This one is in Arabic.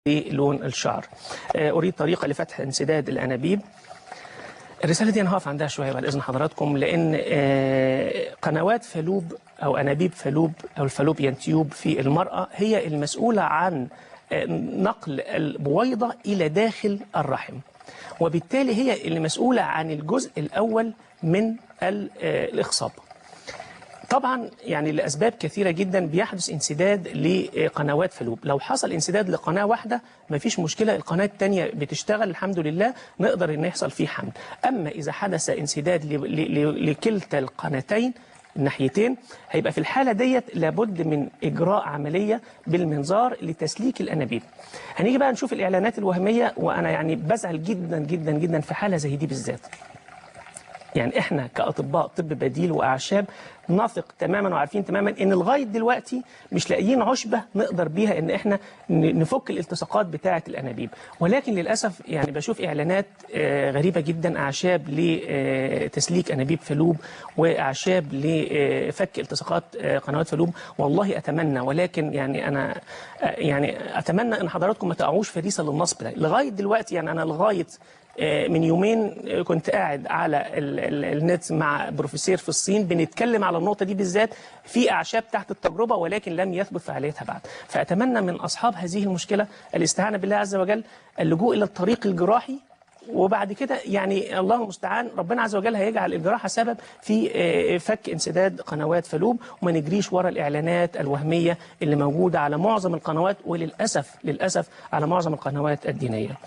لون الشعر. أريد طريقة لفتح انسداد الأنابيب. الرسالة دي أنا هقف عندها شوية بعد إذن حضراتكم، لأن قنوات فالوب أو أنابيب فالوب أو الفالوبيان تيوب في المرأة هي المسؤولة عن نقل البويضة إلى داخل الرحم، وبالتالي هي اللي مسؤولة عن الجزء الأول من الإخصاب. طبعا يعني لأسباب كثيرة جدا بيحدث انسداد لقنوات فالوب. لو حصل انسداد لقناة واحدة مفيش مشكلة، القناة الثانية بتشتغل الحمد لله، نقدر ان يحصل فيه حمل. أما إذا حدث انسداد لكلتا القناتين الناحيتين، هيبقى في الحالة ديت لابد من إجراء عملية بالمنظار لتسليك الأنابيب. هنيجي بقى نشوف الإعلانات الوهمية، وأنا يعني بزعل جدا جدا جدا في حالة زي دي بالذات. يعني احنا كأطباء طب بديل وأعشاب نثق تماما وعارفين تماما ان لغايه دلوقتي مش لاقيين عشبه نقدر بيها ان احنا نفك الالتصاقات بتاعه الانابيب، ولكن للاسف يعني بشوف اعلانات غريبه جدا، اعشاب لتسليك انابيب فالوب واعشاب لفك التصاقات قنوات فالوب. والله اتمنى، ولكن يعني انا يعني اتمنى ان حضراتكم ما تقعوش فريسه للنصب ده. لغايه دلوقتي يعني انا لغايه من يومين كنت قاعد على النت مع بروفيسور في الصين بنتكلم على النقطة دي بالذات، في أعشاب تحت التجربة ولكن لم يثبت فعاليتها بعد. فأتمنى من أصحاب هذه المشكلة الاستعانة بالله عز وجل، اللجوء إلى الطريق الجراحي، وبعد كده يعني الله المستعان ربنا عز وجل هيجعل الجراحة سبب في فك انسداد قنوات فالوب، وما نجريش ورا الإعلانات الوهمية اللي موجودة على معظم القنوات، وللأسف على معظم القنوات الدينية.